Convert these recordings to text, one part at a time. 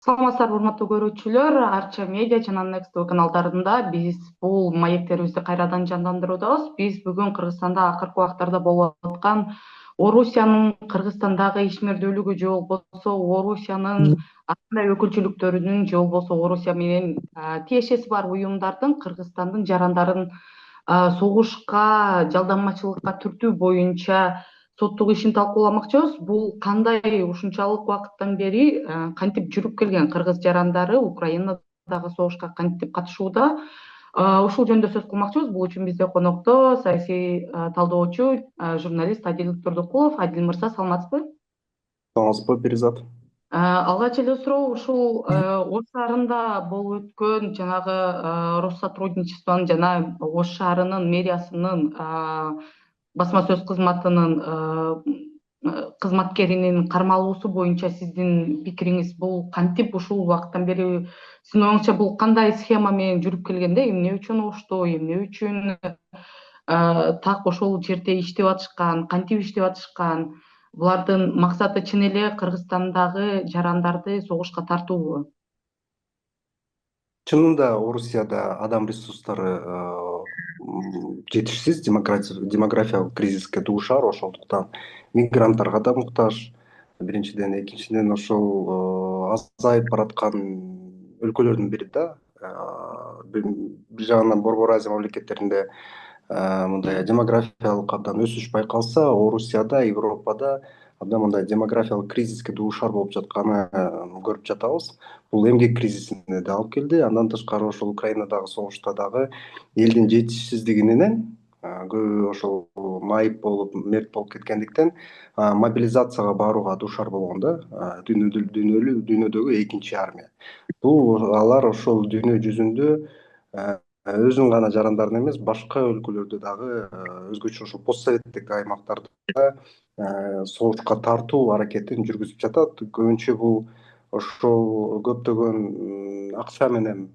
Саламатсыздарбы урматтуу көрүүчүлөр, Арча медиа жана Next каналдарында биз бул маектерибизди кайрадан жандандыруудабыз. Биз бүгүн Кыргызстанда акыркы убактарда болуп аткан Орусиянын Кыргызстандагы ишмердүүлүгү же болбосо Орусиянын ар кандай өкүлчүлүктөрүнүн же болбосо Орусия менен тиешеси бар уюмдардын Кыргызстандын жарандарын согушка жалданмачылыкка түртүү боюнча соттук ишин талкууламакчыбыз. Бул кандай ушунчалык убакыттан бери кантип жүрүп келген, кыргыз жарандары Украинадагы согушка кантип катышууда, ушул жөнүндө сөз кылмакчыбыз. Бул үчүн бизде конокто саясий талдоочу, журналист Адил Турдукулов. Адил мырза, саламатсызбы? Саламатсызбы, Перизат? Алгач эле суроо ушул Ош шаарында болуп өткөн жанагы Россотрудничествонун жана Ош шаарынын мэриясынын басма сөз кызматынын кызматкеринин кармалуусу боюнча сиздин пикириңиз бул кантип ушул убакыттан бери сиздин оюңузча бул кандай схема менен жүрүп келгенде, эмне үчүн ушту, эмне үчүн так ошол жерде иштеп атышкан, кантип иштеп атышкан, булардын максаты чын эле Кыргызстандагы жарандарды согушка тартуубу? Чынында Орусияда адам ресурстары жетишсиз, демографиялык кризиске дуушар, ошондуктан мигранттарга да муктаж. Биринчиден, экинчиден ошол азайып бараткан өлкөлөрдүн бири да. Бир жагынан Борбор Азия мамлекеттеринде мындай демографиялык абдан өсүш байкалса, Орусияда, Европада абдан мындай демографиялык кризиске дуушар болуп жатканын көрүп жатабыз. Бул эмгек кризисине да алып келди. Андан тышкары ошол Украинадагы согушта дагы элдин жетишсиздигинен көбү ошол майып болуп, мерт болуп кеткендиктен мобилизацияга барууга дуушар болгон да, дүйнөдөгү экинчи армия. Бул алар ошол дүйнө жүзүндө өзүнүн гана жарандарын эмес, башка өлкөлөрдө дагы өзгөчө ошол постсоветтик аймактарда согушка тартуу аракетин жүргүзүп жатат. Көбүнчө бул ошол көптөгөн акча менен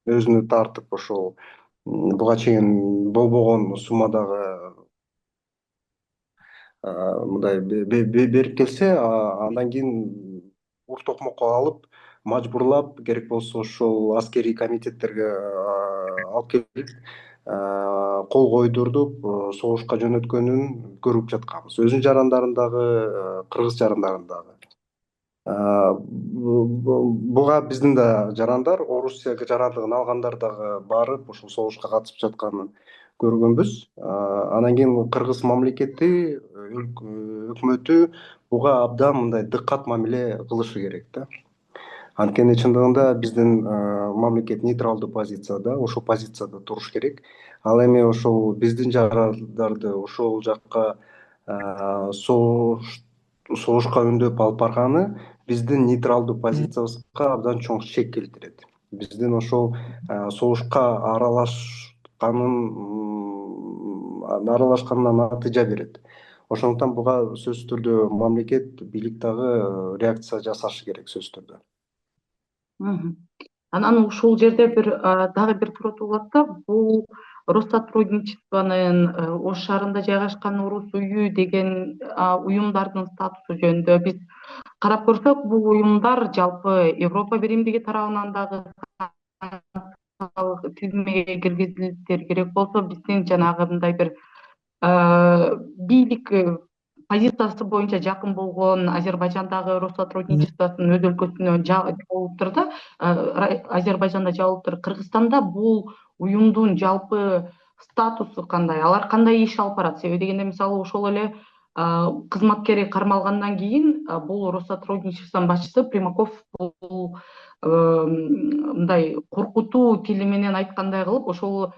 өзүнө тартып, ошол буга чейин болбогон суммадагы мындай берип келсе, андан кийин ур токмокко алып, мажбурлап, керек болсо ошол аскерий комитеттерге алып келип, кол койдуртуп, согушка жөнөткөнүн көрүп жатканбыз. Өзүнүн жарандарын дагы, кыргыз жарандарын дагы. Буга биздин да жарандар, Орусия жарандыгын алгандар дагы барып, ошол согушка катышып жатканын көргөнбүз. Анан кийин кыргыз мамлекети, өкмөтү буга абдан мындай дыккат мамиле кылышы керек да. Анткени чындыгында биздин мамлекет нейтралдуу позицияда, ошол позицияда туруш керек. Ал эми ошол биздин жарандарды ошол жакка согушка үндөп алып барганы биздин нейтралдуу позициябызга абдан чоң шек келтирет. Биздин ошол согушка аралашканына натыйжа берет. Ошондуктан буга сөзсүз түрдө мамлекет, бийлик дагы реакция жасашы керек, сөзсүз түрдө. Анан ушул жерде дагы бир суроо туулат да, бул Россотрудничествонун Ош шаарында жайгашкан Орус үйү деген уюмдардын статусу жөнүндө биз карап көрсөк, бул уюмдар жалпы Европа биримдиги тарабынан дагы тизмеге киргизилиптир. Керек болсо биздин жанагы мындай бир бийлик позициясы боюнча жакын болгон Азербайжандагы Россотрудничествонун өз өлкөсүнө жабылыптыр да, Азербайжанда жабылыптыр. Кыргызстанда бул уюмдун жалпы статусу кандай? Алар кандай иш алып барат? Себеби дегенде, мисалы, ошол эле кызматкери кармалгандан кийин бул Россотрудничествонун башчысы Примаков бул мындай коркутуу тили менен айткандай кылып, ошол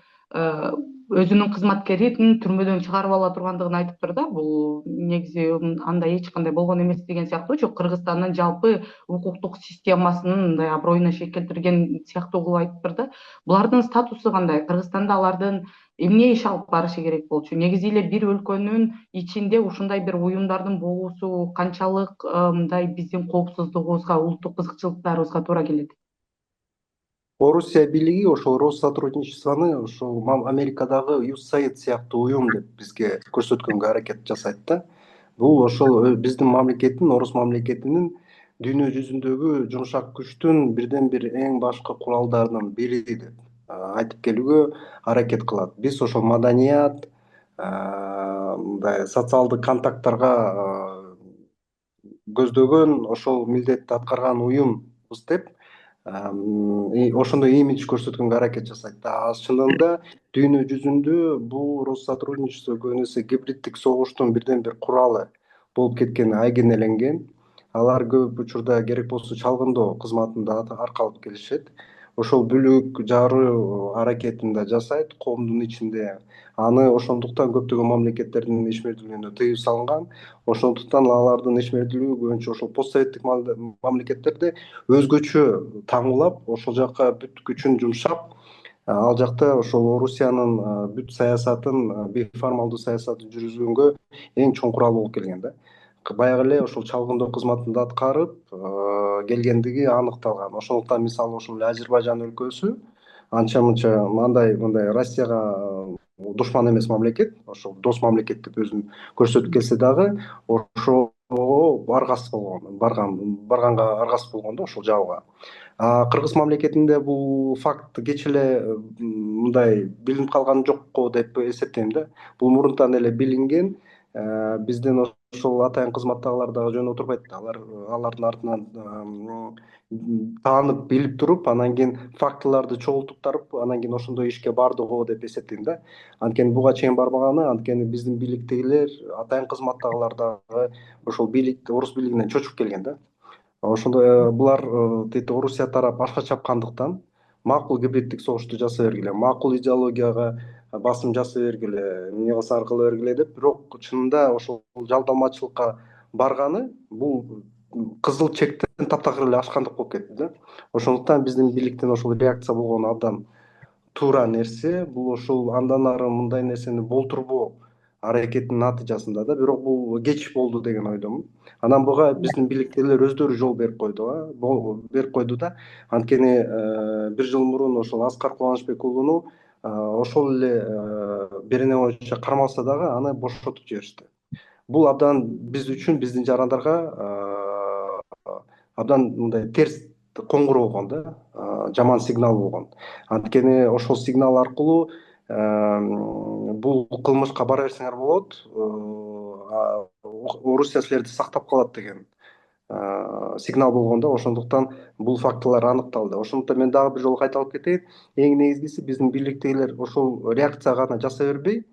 өзүнүн кызматкерин түрмөдөн чыгарып ала тургандыгын айтыптыр да. Бул негизи андай эч кандай болгон эмес деген сыяктуучу, Кыргызстандын жалпы укуктук системасынын мындай аброюна шек келтирген сыяктуу кылып айтыптыр да. Булардын статусу кандай? Кыргызстанда алардын эмне иш алып барышы керек болчу? Негизи эле бир өлкөнүн ичинде ушундай бир уюмдардын болуусу канчалык мындай биздин коопсуздугубузга, улуттук кызыкчылыктарыбызга туура келет? Орусия бийлиги ошол Россотрудничествону ошол Америкадагы USAID сыяктуу уюм деп бизге көрсөткөнгө аракет жасайт да. Бул ошол биздин мамлекеттин, Орус мамлекетинин дүйнө жүзүндөгү жумшак күчтүн бирден бир эң башкы куралдарынын бири деп айтып келүүгө аракет кылат. Биз ошол маданият, мындай социалдык контакттарга көздөгөн ошол милдетти аткарган уюмбуз деп ошондой имидж көрсөткөнгө аракет жасайт да. Чынында дүйнө жүзүндө бул Россотрудничество көбүнесе эсе гибриддик согуштун бирден бир куралы болуп кеткени айгинеленген. Алар көп учурда керек болсо чалгындоо кызматында аркалып келишет. Ошол бүлүк жаруу аракетин да жасайт коомдун ичинде. Аны ошондуктан көптөгөн мамлекеттердин ишмердүүлүгүнө тыюу салынган. Ошондуктан алардын ишмердүүлүгү көбүнчө ошол постсоветтик мамлекеттерде өзгөчө таңуулап, ошол жака бүт күчүн жумшап, ал жакта ошол Орусиянын бүт саясатын, бейформалдуу саясатын жүргүзгөнгө эң чоң курал болуп келген да. Баягы эле ошол чалгындоо кызматында аткарып келгендиги аныкталган. Ошондуктан мисалы ошол эле Азербайжан өлкөсү анча мынча мындай Россияга душман эмес мамлекет, ошол дос мамлекет деп өзүн көрсөтүп келсе дагы, ошого аргасыз болгон, барганга аргасыз болгон да ошол жабыга. Кыргыз мамлекетинде бул факт кеч эле мындай билинип калган жокко деп эсептейм да. Бул мурунтан эле билинген. Биздин ошол атайын кызматтагылар дагы жөн отурбайт да. Алардын артынан таанып билип туруп, анан кийин фактыларды чогултуп анан кийин ошондой ишке барды го деп эсептейм да. Анткени буга чейин барбаганы, анткени биздин бийликтегилер, атайын кызматтагылар дагы ошол орус бийлигинен чочуп келген да. Ошондой булар тетип Орусия тарап башка чапкандыктан макул гибриддик согушту жасай бергиле, макул идеологияга басым жасай бергиле, эмне кылсаңар кыла бергиле деп, бирок чынында ошол жалдамачылыкка барганы бул кызыл чектен таптакыр эле ашкандык болуп кетти да. Ошондуктан биздин бийликтен ошол реакция болгону абдан туура нерсе. Бул ошол андан ары мындай нерсени болтурбоо аракетинин натыйжасында да, бирок бул кеч болду деген ойдомун. Анан буга биздин бийликтегилер өздөрү жол берип койду да. Анткени бир жыл мурун ошол Аскар Кубанычбек уулуну ошол эле берене боюнча кармалса дагы аны бошотуп жиберишти. Бул абдан биз үчүн, биздин жарандарга абдан мындай терс коңгуроо болгон да, жаман сигнал болгон. Анткени ошол сигнал аркылуу бул кылмышка бара берсеңер болот, Орусия силерди сактап калат деген сигнал болгон да. Ошондуктан бул фактылар аныкталды. Ошондуктан мен дагы бир жолу кайталап кетейин. Эң негизгиси биздин бийликтегилер ошол реакция гана жасай бербей,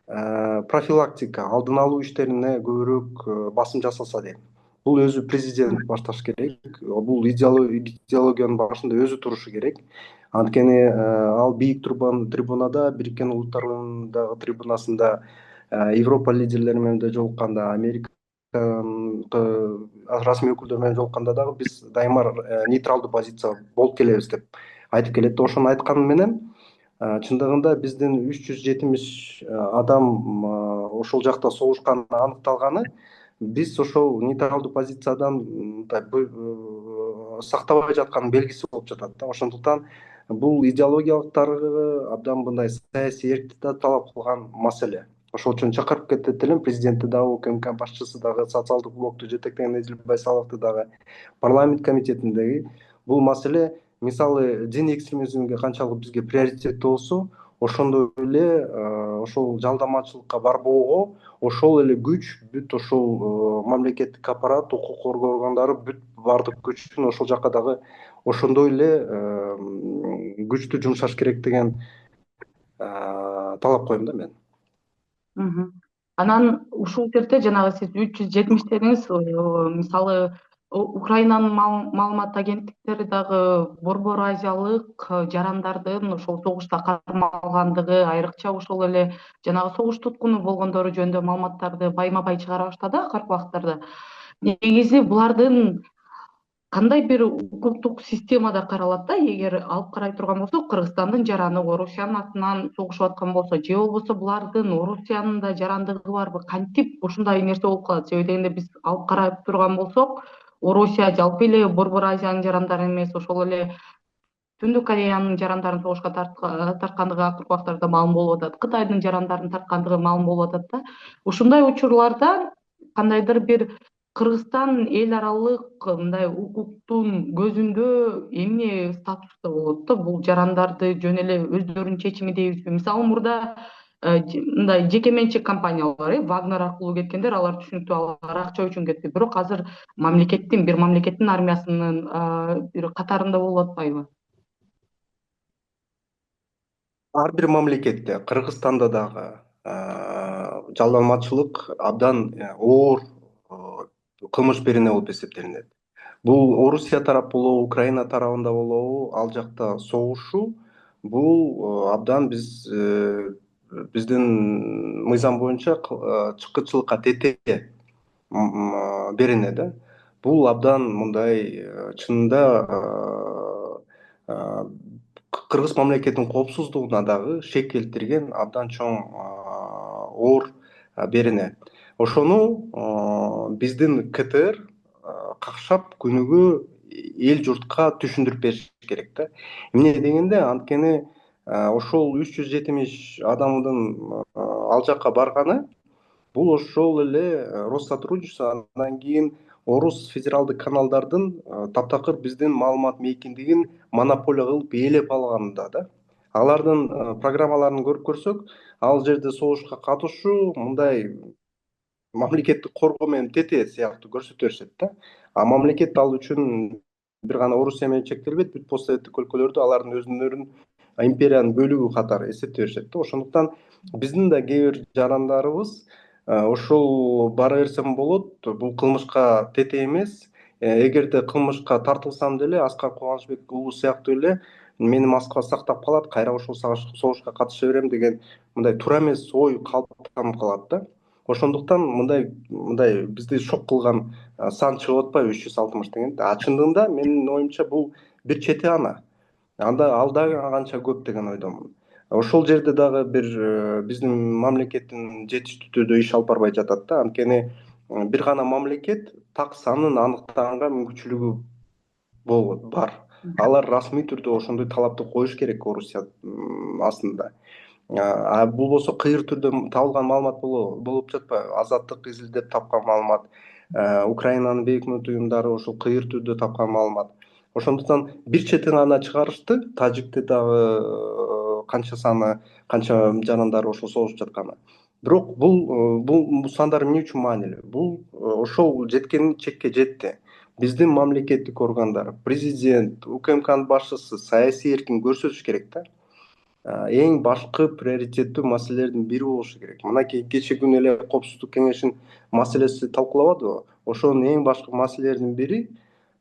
профилактика, алдын алуу иштерине көбүрөөк басым жасалса дейм. Бул өзү президент башташ керек. Бул идеологиянын башында өзү турушу керек. Анткени ал бийик трибунада, Бириккен Улуттар Уюмундагы трибунасында Европа лидерлери менен да жолукканда, Америка расмий өкүлдөр менен жолукканда дагы биз дайыма нейтралдуу позиция болуп келебиз деп айтып келет да. Ошону айтканы менен чындыгында биздин 370 адам ошол жакта согушканы аныкталганы, биз ошол нейтралдуу позициядан сактабай жатканын белгиси болуп жатат да. Ошондуктан бул идеологиялыктары абдан мындай саясий эрктикти талап кылган маселе. Ошол үчүн чакырып кетет элем президентти дагы, УКМК башчысы дагы, социалдык блокту жетектеген Эдил Байсаловду дагы, парламент комитетиндеги. Бул маселе мисалы дин экстремизмге канчалык бизге приоритеттүү болсо, ошондой эле ошол жалдамачылыкка барбоого ошол эле күч, бүт ошол мамлекеттик аппарат, укук коргоо органдары бүт баардык күчүн ошол жака дагы ошондой эле күчтү жумшаш керек деген талап коем да мен. Анан ушул жерде жанагы сиз 370 дедиңиз, мисалы Украинанын маалымат агенттиктери дагы Борбор Азиялык жарандардын ошол согушта кармалгандыгы, айрыкча ошол эле жанагы согуш туткуну болгондору жөнүндө маалыматтарды байма-бай чыгара баштады акыркы убактарда. Негизи булардын кандай бир укуктук системада каралат да, эгер алып карай турган болсок, Кыргызстандын жараны Орусиянын атынан согушуп аткан болсо, же болбосо булардын Орусиянын да жарандыгы барбы, кантип ушундай нерсе болуп калат? Себеби дегенде биз алып карап турган болсок, Орусия жалпы эле Борбор Азиянын жарандарын эмес, ошол эле Түндүк Кореянын жарандарын согушка тарткандыгы акыркы убактарда маалым болуп атат. Кытайдын жарандарын тарткандыгы маалым болуп атат да. Ушундай учурларда кандайдыр бир Кыргызстан эл аралык мындай укуктун көзүндө эмне статуста болот да? Бул жарандарды жөн эле өздөрүнүн чечими дейбизби? Мисалы мурда мындай жеке менчик компаниялар, Вагнер аркылуу кеткендер, алар түшүнүктүү, алар акча үчүн кетти. Бирок азыр бир мамлекеттин армиясынын бир катарында болуп атпайбы? Ар бир мамлекетте, Кыргызстанда дагы жалданмачылык абдан оор кылмыш берене болуп эсептелинет. Бул Орусия тарап болобу, Украина тарабында болобу, ал жакта согушу бул абдан биздин мыйзам боюнча чыккычылыкка тете берене да. Бул абдан мындай чынында э, Кыргыз мамлекетинин коопсуздугуна дагы шек келтирген абдан чоң оор берене. Ошону биздин КТР какшап күнүгө эл журтка түшүндүрүп бериш керек да. Эмне дегенде, анткени ошол 370 адамдын ал жакка барганы бул ошол эле Россотрудничество, андан кийин орус федералдык каналдардын таптакыр биздин маалымат мейкиндигин монополия кылып ээлеп алганда да. Алардын программаларын көрүп көрсөк, ал жерде согушка катышуу мындай мамлекеттик коргоо менен тете сыяктуу көрсөтө беришет да. А мамлекет ал үчүн бир гана Орусия менен чектелбейт, бүт постсоветтик өлкөлөрдү алардын өзүнүн империянын бөлүгү катары эсептей беришет да. Ошондуктан биздин да кээ бир жарандарыбыз ошол бара берсем болот, бул кылмышка тете эмес. Эгерде кылмышка тартылсам деле Аскар Кубанычбек уулу сыяктуу эле мени Москва сактап калат, кайра ошол согушка катыша берем деген мындай туура эмес ой калыптанып калат да. Ошондуктан мындай бизди шок кылган сан чыгып атпайбы 360 деген. А чындыгында менин оюмча бул бир чети ана. Ал дагы канча көп деген ойдомун. Ошол жерде дагы бир биздин мамлекеттин жетиштүүлүгү иш алып барбай жатат да. Анткени бир гана мамлекет так санын аныктаганга мүмкүнчүлүгү бар. Алар расмий түрдө ошондой талапты коюш керек Орусия астында. Бул болсо кыйыр түрдө табылган маалымат болуп жатпайбы? Азаттык изилдеп тапкан маалымат, Украинанын бейик өкмөт уюмдары ошол кыйыр түрдө тапкан маалымат. Ошондуктан бир чети гана чыгарышты, тажикте дагы канча жарандар ошол согушуп жатканы. Бирок бул сандар эмне үчүн маанилүү? Бул ошол жеткен чекке жетти. Биздин мамлекеттик органдар, президент, УКМКнын башчысы саясий эркин көрсөтүш керек да. Эң башкы приоритеттүү маселелердин бири болушу керек. Мынакей кечээ күнү эле Коопсуздук кеңешинин маселеси талкуулабадыбы? Ошонун эң башкы маселелердин бири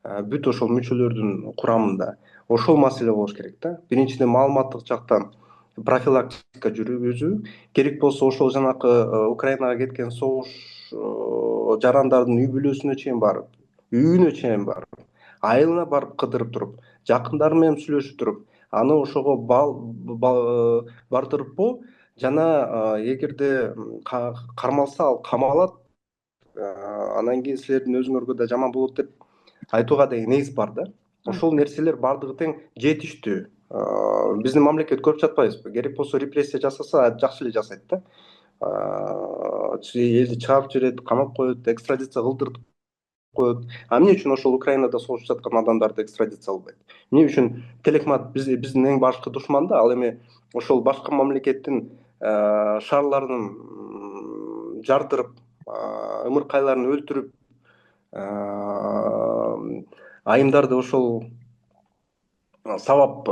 бүт ошол мүчөлөрдүн курамында ошол маселе болуш керек да. Биринчиден маалыматтык жактан профилактика жүргүзүү керек болсо, ошол жанакы Украинага кеткен согуш жарандардын үй бүлөсүнө чейин барып, үйүнө чейин барып, айылына барып кыдырып туруп, жакындары менен сүйлөшүп туруп, аны ошого бардырыппы, жана эгерде кармалса ал камалат, анан кийин силердин өзүңөргө да жаман болот деп айтууга деген негиз бар да. Ошол нерселер бардыгы тең жетиштүү. Биздин мамлекет көрүп жатпайбызбы? Керек болсо репрессия жасаса жакшы эле жасайт да. Элди чыгарып жиберет, камап коет, экстрадиция кылдырып коет. Эмне үчүн ошол Украинада согушуп жаткан адамдарды экстрадиция кылбайт? Эмне үчүн телекмат биздин эң башкы душман да, ал эми ошол башка мамлекеттин шаарларын жардырып, ымыркайларын өлтүрүп, айымдарды ошол сабап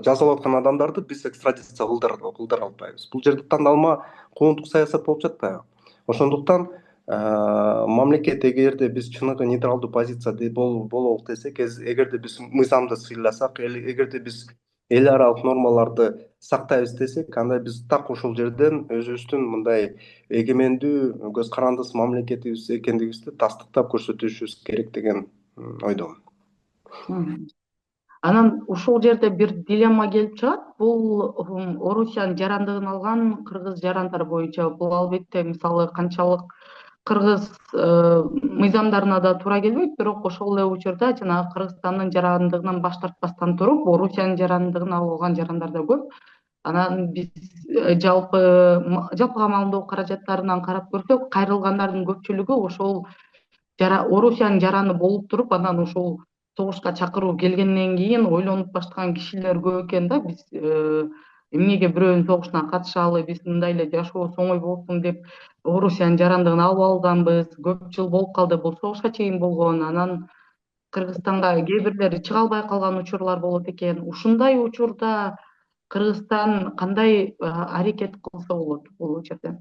жазалап аткан адамдарды биз экстрадиция кылдыра албайбыз. Бул жерде тандалма коомдук саясат болуп жатпайбы? Ошондуктан мамлекет эгерде биз чыныгы нейтралдуу позицияда бололук десек, эгерде биз мыйзамды сыйласак, эгерде биз эл аралык нормаларды сактайбыз десек, анда биз так ошол жерден өзүбүздүн мындай эгемендүү, көз карандысыз мамлекетибиз экендигибизди тастыктап көрсөтүшүбүз керек деген ойдомун. Анан ушул жерде бир дилемма келип чыгат. Бул Орусиянын жарандыгын алган кыргыз жарандар боюнча бул албетте мисалы канчалык кыргыз мыйзамдарына да туура келбейт, бирок ошол эле учурда жанагы Кыргызстандын жарандыгынан баш тартпастан туруп, Орусиянын жарандыгын алып алган жарандар да көп. Анан биз жалпыга маалымдоо каражаттарынан карап көрсөк, кайрылгандардын көпчүлүгү ошол Орусиянын жараны болуп туруп анан ушул согушка чакыруу келгенден кийин ойлонуп баштаган кишилер көп экен да. Биз эмнеге бирөөнүн согушуна катышалы, биз мындай эле жашообуз оңой болсун деп Орусиянын жарандыгын алып алганбыз. Көп жыл болуп калды бул согушка чейин болгон. Анан Кыргызстанга кээ бирлери чыга албай калган учурлар болот экен. Ушундай учурда Кыргызстан кандай аракет кылса болот бул жерде?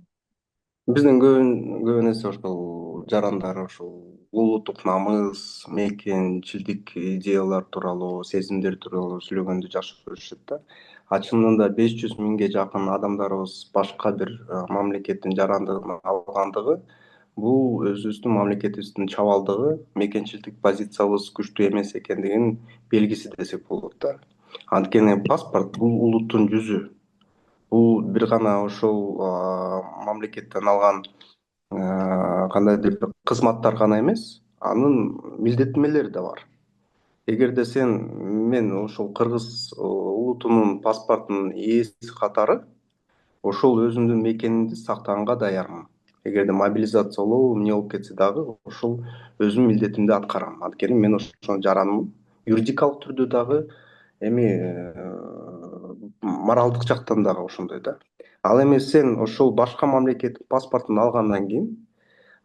Биздин көбүн эсе ошол жарандар ушул улуттук намыс, мекенчилдик идеялар тууралуу, сезимдер тууралуу сүйлөгөндү жакшы көрүшөт да. Чынында 500 миңге жакын адамдарыбыз башка бир мамлекеттин жарандыгын алгандыгы, бул өзүбүздүн мамлекетибиздин чабалдыгы, мекенчилдик позициябыз күчтүү эмес экендигинин белгиси десек болот да. Анткени паспорт бул улуттун жүзү. Бул бир гана ошол мамлекеттен алган кандай деп кызматтар гана эмес, анын милдеттенмелери да бар. Эгерде мен ошол кыргыз улутунун паспортунун ээси катары ошол өзүмдүн мекенимди сактаганга даярмын. Эгерде мобилизациялоо эмне болуп кетсе дагы ошол өзүмдүн милдетимди аткарам. Анткени мен ошол жаранмын. Юридикалык түрдө дагы эми моралдык жактан дагы ошондой да. Ал эми сен ошол башка мамлекеттин паспортун алгандан кийин,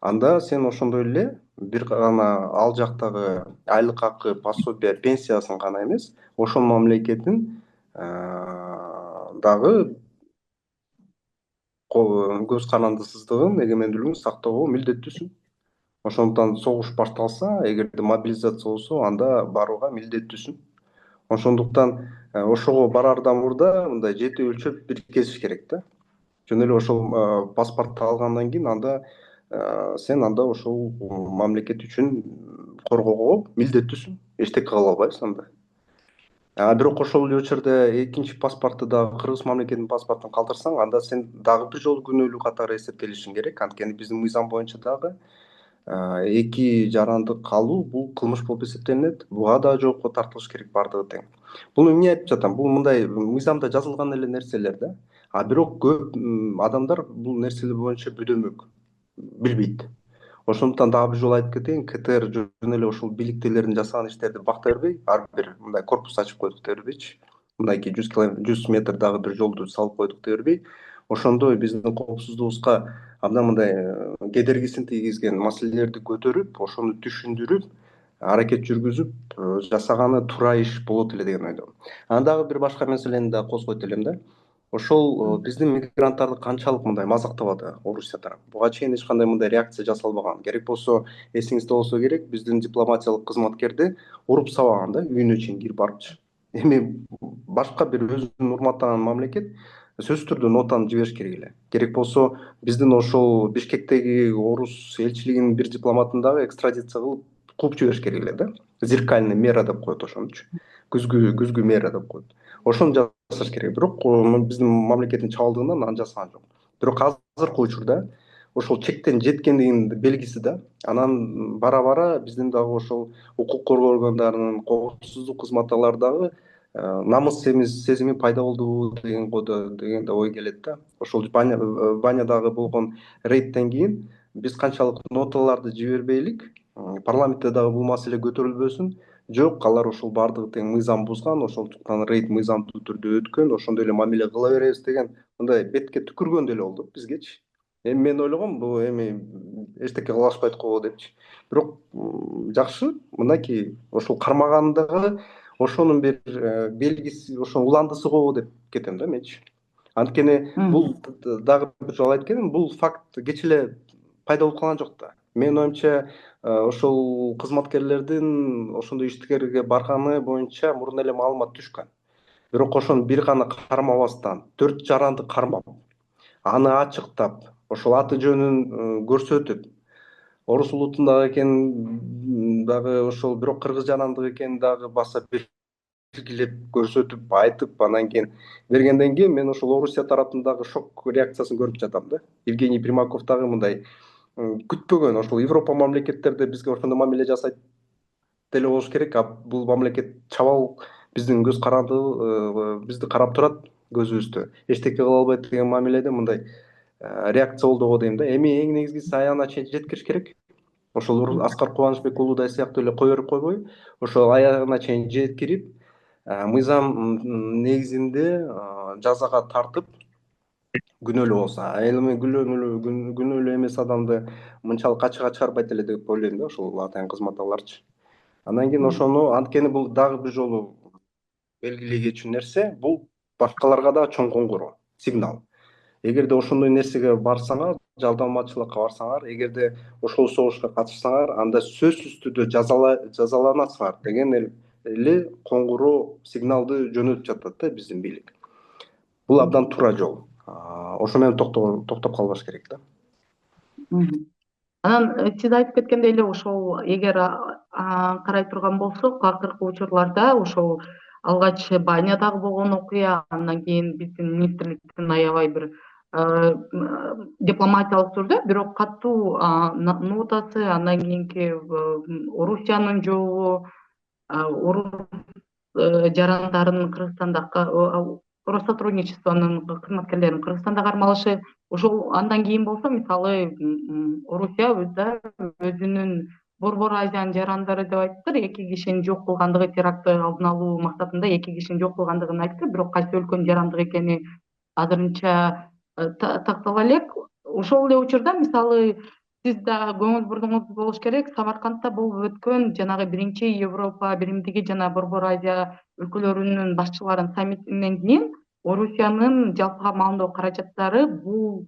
анда сен ошондой эле бир гана ал жактагы айлык акы, пособие, пенсиясын гана эмес, ошол мамлекеттин дагы көз карандысыздыгын, эгемендүүлүгүн сактоого милдеттүүсүң. Ошондуктан согуш башталса, эгерде мобилизация болсо, анда барууга милдеттүүсүң. Ошондуктан ошого барардан мурда мындай жети өлчөп бир кезиш керек да. Жөн эле ошол паспортду алгандан кийин анда сен анда ошол мамлекет үчүн коргоого милдеттүүсүң. Эчтеке кыла албайсың анда. Бирок ошол эле учурда экинчи паспорту дагы кыргыз мамлекетинин паспортун калтырсаң, анда сен дагы бир жолу күнөөлүү катары эсептелишиң керек. Анткени биздин мыйзам боюнча дагы эки жарандык алуу бул кылмыш болуп эсептелинет. Буга да жоопко тартылыш керек баардыгы тең. Бул эмне айтып жатам? Бул мындай мыйзамда жазылган эле нерселер да. Бирок көп адамдар бул нерселер боюнча бүдөмөк, билбейт. Ошондуктан дагы бир жолу айтып кетейин, КТР жөн эле ошол бийликтегилердин жасаган иштерди бакта бербей, ар бир мындай корпус ачып койдук дей бербейчи. Мындайки 100 метр дагы бир жолду салып койдук дей бербей, ошондой биздин коопсуздугубузга абдан мындай кедергисин тийгизген маселелерди көтөрүп, ошону түшүндүрүп, аракет жүргүзүп жасаганы туура иш болот эле деген ойдомун. Анан дагы бир башка маселени да козгойт элем да. Ошол биздин мигранттарды канчалык мындай мазактабады Орусия тарапы. Буга чейин эч кандай мындай реакция жасалбаган. Керек болсо, эсиңизде болсо керек, биздин дипломатиялык кызматкерди уруп сабаган да, үйүнө чейин кирип барыпчы. Эми башка бир өзүн урматтаган мамлекет сөзсүз түрдө нотаны жибериш керек эле. Керек болсо, биздин ошол Бишкектеги орус элчилигинин бир дипломатын дагы экстрадиция кылып кууп жибериш керек эле да. Зеркальный мера деп коет ошонучу. Күзгү мера деп коет. Ошону жасаш керек. Бирок биздин мамлекеттин чабалдыгынан аны жасаган жок. Бирок азыркы учурда ошол чектен жеткендигинин белгиси да. Анан бара биздин дагы ошол укук коргоо органдарынын, коопсуздук кызматтагылар дагы намыс сезими пайда болду деген да ой келет да. Ошол Банядагы болгон рейдтен кийин биз канчалык ноталарды жибербейлик, парламентте дагы бул маселе көтөрүлбөсүн. Жок, алар ошол баардыгы тең мыйзам бузган, ошондуктан рейд мыйзамдуу түрдө өткөн, ошондой эле мамиле кыла беребиз деген мындай бетке түкүргөн деле болду бизгечи. Эми мен ойлогом, бул эми эчтеке кылышпайт го депчи. Бирок жакшы, мынакей ошол кармагандыгы ошонун бир белгиси, ошонун уландысы го деп кетем да менчи. Анткени бул дагы бир жолу айтып кетем, бул факт кечээ эле пайда болуп калган жок да. Менин оюмча, ошол кызматкерлердин ошондой ишкерге барганы боюнча мурун эле маалымат түшкөн. Бирок ошону бир гана кармабастан, 4 жаранды кармап, аны ачыктап, ошол аты жөнүн көрсөтүп, орус улутундагы экенин дагы ошол бирок кыргыз жарандыгы экенин дагы баса белгилеп көрсөтүп, айтып, анан кийин бергенден кийин мен ошол Орусия тарапындагы шок реакциясын көрүп жатам да. Евгений Примаков дагы мындай күтпөгөн, ошол Европа мамлекеттерде бизге ошондой мамиле жасайт деле болуш керек. Бул мамлекет чабал биздин көз каранды, бизди карап турат көзүбүздө. Эчтеке кыла албайт деген мамиледе мындай реакция болду го дейм да. Эми эң негизгиси аягына чейин жеткириш керек. Ошол Аскар Кубанычбек уулудай сыяктуу эле кое берип койбой, ошол аягына чейин жеткирип, мыйзам негизинде жазага тартып, күнөөлүү болсо, эми күнөөлүү эмес адамды мынчалык ачыгга чыгарбайт эле деп ойлойм да, ошол атайын кызматтагыларчы. Андан кийин ошону, анткени бул дагы бир жолу белгилей кетчү нерсе, бул башкаларга да чоң коңгуроо, сигнал. Эгерде ошондой нерсеге барсаңар, жалданмачылыкка барсаңар, эгерде ошол согушка катышсаңар, анда сөзсүз түрдө жазаланасыңар деген эле коңгуроо сигналды жөнөтүп жатат да биздин бийлик. Бул абдан туура жол. Ошо менен токтоп калбаш керек да. Анан сиз айтып кеткендей эле ошол эгер карай турган болсок, акыркы учурларда ошол алгач банядагы болгон окуя, андан кийин биздин министрликтин аябай бир дипломатиялык түрдө, бирок катуу нотасы, андан кийинки Орусиянын жообу, орус жарандарынын Кыргызстанда Россотрудничествонун кызматкерлеринин Кыргызстанда кармалышы, ошол андан кийин болсо мисалы Орусия өзүнүн Борбор Азиянын жарандары деп айтыптыр, 2 кишини жок кылгандыгы, терактты алдын алуу максатында 2 кишини жок кылгандыгын айтты, бирок кайсы өлкөнүн жарандыгы экени азырынча тактала элек. Ошол эле учурда мисалы сиз да көңүл бурдуңуз болуш керек, Самаркандта болуп өткөн жанагы биринчи Европа биримдиги жана Борбор Азия өлкөлөрүнүн башчыларынын саммитинен кийин Орусиянын жалпыга маалымдоо каражаттары бул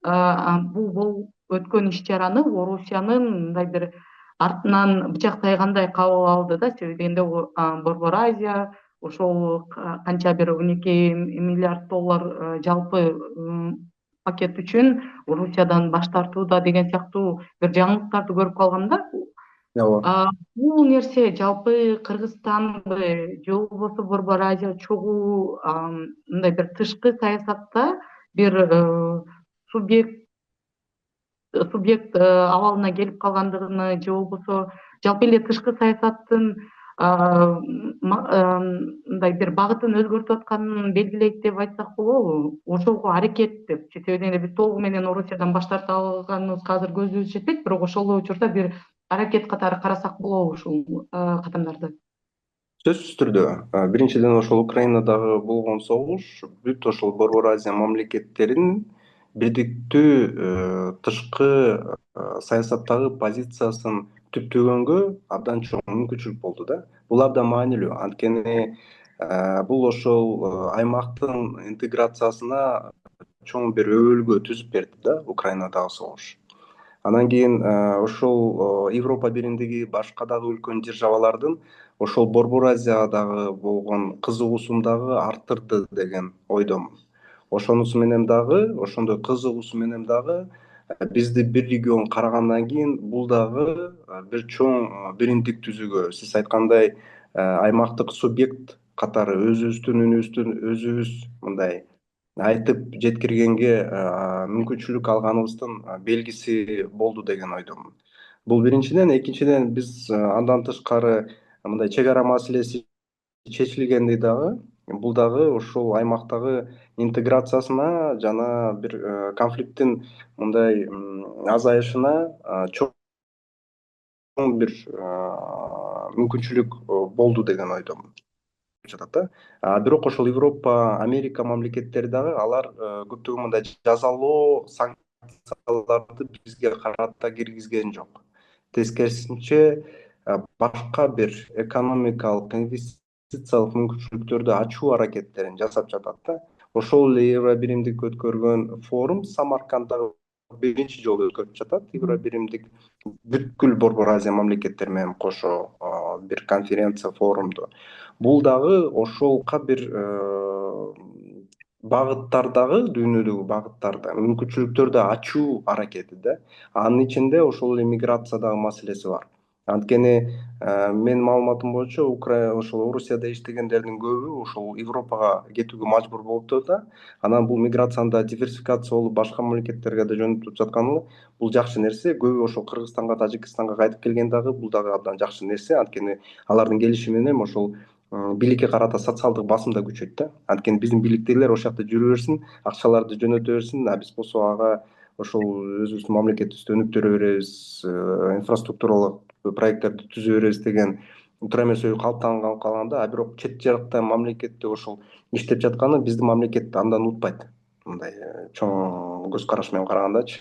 болуп өткөн иш чараны Орусиянын мындай бир артынан бычак тайгандай кабыл алды да, себеби дегенде Борбор Азия ошол канча бир 12 миллиард доллар жалпы пакет үчүн Орусиядан баш тартууда деген сыяктуу бир жаңылыктарды көрүп калгам да. Ооба. Бул нерсе жалпы Кыргызстанды же болбосо Борбор Азия чогуу мындай бир тышкы саясатта бир субъект абалына келип калгандыгыны же болбосо жалпы эле тышкы саясаттын мындай бир багытын өзгөртүп атканын белгилейт деп айтсак болобу? Ошого аракет деп. Себеби дегенде биз толугу менен Орусиядан баш тарта алганыбызга азыр көзүбүз жетпейт, бирок ошол эле учурда бир аракет катары карасак болобу ушул кадамдарды? Сөзсүз түрдө. Биринчиден ошол Украинадагы болгон согуш бүт ошол Борбор Азия мамлекеттеринин бирдиктүү тышкы саясаттагы позициясын түптөгөнгө абдан чоң мүмкүнчүлүк болду да. Бул абдан маанилүү. Анткени бул ошол аймактын интеграциясына чоң бир өбөлгө түзүп берди да Украинадагы согуш. Анан кийин ошол Европа биримдиги башка дагы үлкен державалардын ошол Борбор Азиядагы болгон кызыгуусун дагы арттырды деген ойдомун. Ошонусу менен дагы, ошондой кызыгуусу менен дагы бизди бир регион карагандан кийин бул дагы бир чоң биримдик түзүүгө, сиз айткандай аймактык субъект катары өзүбүздүн үнүбүздүн өзүбүз мындай айтып жеткиргенге мүмкүнчүлүк алганыбыздын белгиси болду деген ойдомун. Бул биринчиден. Экинчиден, биз андан тышкары мындай чек ара маселеси чечилгенди дагы, бул дагы ошол аймактагы интеграциясына жана бир конфликттин мындай азайышына чоң бир мүмкүнчүлүк болду деген ойдомун. Жатат да. Бирок ошол Европа, Америка мамлекеттери дагы алар көптөгөн мындай жазалоо санкцияларды бизге карата киргизген жок. Тескерисинче башка бир экономикалык, инвестициялык мүмкүнчүлүктөрдү ачуу аракеттерин жасап жатат да. Ошол эле Евро биримдик өткөргөн форум Самаркандда биринчи жолу өткөрүп жатат. Евро биримдик бүткүл Борбор Азия мамлекеттери менен кошо бир конференция, форумду. Бул дагы ошолка бир багыттардагы, дүйнөдөгү багыттарда мүмкүнчүлүктөрдү ачуу аракети да. Анын ичинде ошол эле миграциядагы маселеси бар. Анткени менин маалыматым боюнча ошол Орусияда иштегендердин көбү ошол Европага кетүүгө мажбур болуптур да. Анан бул миграцияны да диверсификация болуп башка мамлекеттерге да жөнөтүп жатканы бул жакшы нерсе. Көбү ошол Кыргызстанга, Тажикстанга кайтып келген дагы бул дагы абдан жакшы нерсе. Анткени алардын келиши менен ошол бийликке карата социалдык басым да күчөйт да. Анткени биздин бийликтегилер ошол жакта жүрө берсин, акчаларды жөнөтө берсин, биз болсо ага ошол өзүбүздүн мамлекетибизди өнүктүрө беребиз, инфраструктуралык проекттерди түзө беребиз деген туура эмес ой калыптанып калган да. А бирок чет жакта мамлекетте ошол иштеп жатканы биздин мамлекет андан утпайт. Мындай чоң көз караш менен карагандачы.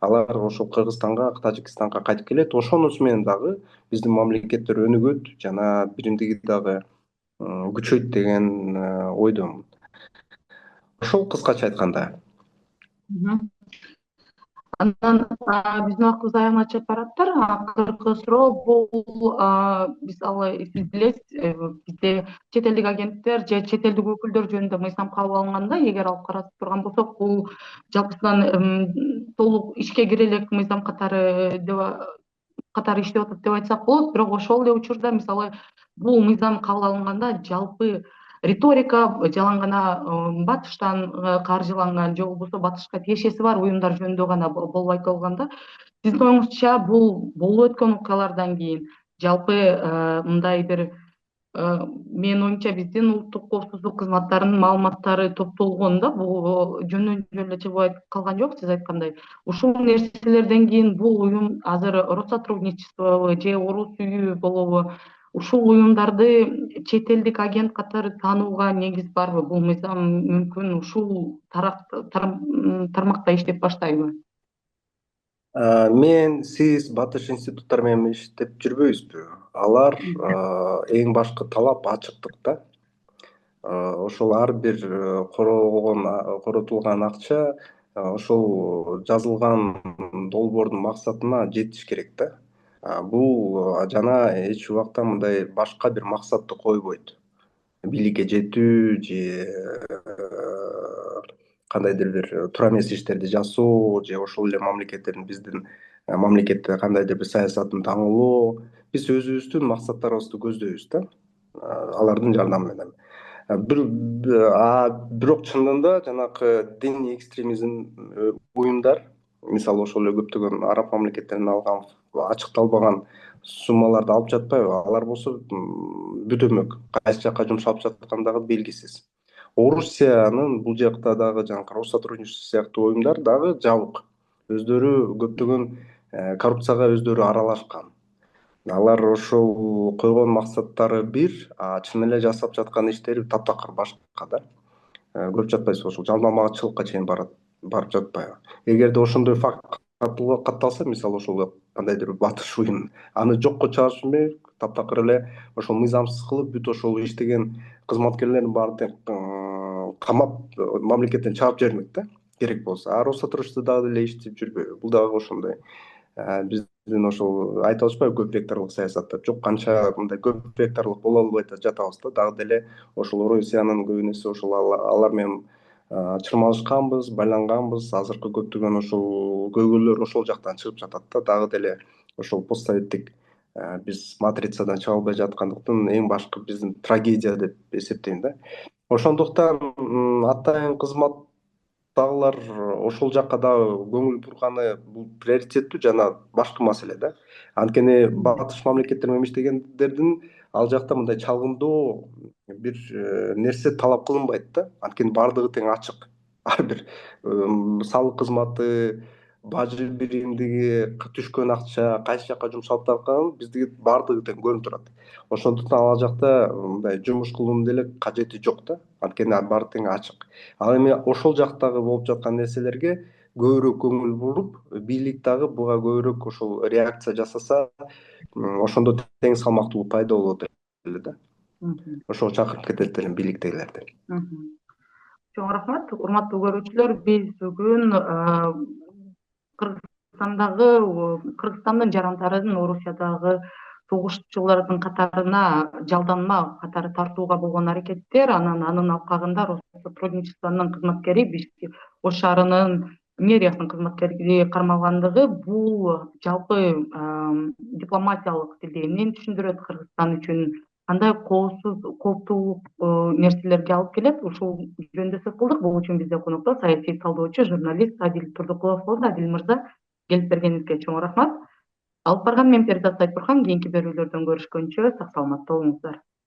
Алар ошол Кыргызстанга, Тажикстанга кайтып келет. Ошонусу менен дагы биздин мамлекеттер өнүгөт жана биримдиги дагы күчөйт деген ойдомун. Ошол кыскача айтканда. Мгм. Андан биздин убактыбыз аягына чыгып бараттыр. Акыркы суроо бул мисалы сиз билесиз, бизде чет элдик агенттер же чет элдик өкүлдөр жөнүндө мыйзам кабыл алынганда, эгер алып карап турган болсок, бул жалпысынан толук ишке кире элек мыйзам катары иштеп атат деп айтсак болот. Бирок ошол эле учурда мисалы бул мыйзам кабыл алынганда жалпы риторика жалаң гана батыштан каржыланган же болбосо батышка тиешеси бар уюмдар жөнүндө гана болуп айтылганда, сиздин оюңузча бул болуп өткөн окуялардан кийин жалпы мындай бир менин оюмча биздин улуттук коопсуздук кызматтарынын маалыматтары топтолгон да, бул жөндөн жөн эле чыгып калган жок сиз айткандай. Ушул нерселерден кийин бул уюм азыр Россотрудничествобу же Орус үйү болобу, ушул уюмдарды чет элдик агент катары таанууга негиз барбы? Бул мыйзам мүмкүн ушул тармакта иштеп баштайбы? Сиз Батыш институттары менен иштеп жүрбөйбүзбү? Алар эң башкы талап ачыктык да. Ошол ар бир коротулган акча ошол жазылган долбоордун максатына жетиш керек да. Бул жана эч убакта мындай башка бир максатты койбойт. Бийликке жетүү же кандайдыр бир туура эмес иштерди жасоо же ошол эле мамлекеттердин биздин мамлекетте кандайдыр бир саясатын таңылоо. Биз өзүбүздүн максаттарыбызды көздөйбүз да, алардын жардамы менен. Бирок чындыгында жанакы диний экстремизм уюмдар, мисалы ошол эле көптөгөн араб мамлекеттеринен алган ачыкталбаган суммаларды алып жатпайбы? Алар болсо бүтөмөк, кайсы жака жумшалып жатканы дагы белгисиз. Орусиянын бул жакта дагы жанакы Россотрудничество сыяктуу уюмдар дагы жабык. Өздөрү көптөгөн коррупцияга өздөрү аралашкан. Алар ошол койгон максаттары бир, чын эле жасап жаткан иштери таптакыр башка да. Көрүп жатпайсызбы, ошол жалмамачылыкка чейин барып жатпайбы? Эгерде ошондой факт катталса, мисалы ошол кандайдыр бир батыш уюм, аны жокко чыгарыш үчүн таптакыр эле ошол мыйзамсыз кылып, бүт ошол иштеген кызматкерлердин баарын камап, мамлекеттен чыгарып жибермек да, керек болсо. А Россотрудничество дагы деле иштеп жүрбөйбү? Бул дагы ошондой. Биздин ошол айтып атышпайбы көп векторлук саясатта? Жок, канча мындай көп векторлук боло албай жатабыз да, дагы деле ошол Орусиянын көбүнесе ошол алар менен чырмалышканбыз, байланганбыз. Азыркы көптөгөн ошол көйгөйлөр ошол жактан чыгып жатат да, дагы деле ошол постсоветтик биз матрицадан чыга албай жаткандыктан эң башкы биздин трагедия деп эсептейм да. Ошондуктан атайын кызматтагылар ошол жакка дагы көңүл бурганы бул приоритеттүү жана башкы маселе да. Анткени батыш мамлекеттер менен иштегендердин ал жакта мындай чалгындоо бир нерсе талап кылынбайт да. Анткени баардыгы тең ачык. Ар бир салык кызматы, бажы биримдиги, түшкөн акча кайсы жака жумшалып жатканы биздики баардыгы тең көрүнүп турат. Ошондуктан ал жакта мындай жумуш кылуунун деле кажети жок да. Анткени баары тең ачык. Ал эми ошол жактагы болуп жаткан нерселерге көбүрөөк көңүл буруп, бийлик дагы буга көбүрөөк ошол реакция жасаса, ошондо тең салмактуулук пайда болот эле да. Ошого чакырып кетет элем бийликтегилерди. Чоң рахмат. Урматтуу көрүүчүлөр, биз бүгүн Кыргызстандын жарандарын Орусиядагы согушчулардын катарына жалданма катары тартууга болгон аракеттер, анын алкагында Россотрудничествонун кызматкери, Бишкек Ош шаарынын мэриясынын кызматкери кармалгандыгы бул жалпы дипломатиялык тилде эмнени түшүндүрөт Кыргызстан үчүн, кандай кооптуу нерселерге алып келет, ушул жөнүндө сөз кылдык. Бул үчүн бизде конокто саясий талдоочу, журналист Адил Турдукулов болду. Адил мырза, келип бергениңизге чоң рахмат. Алып барган мен Перизат Айтбурхан. Кийинки берүүлөрдөн көрүшкөнчө сак саламатта болуңуздар.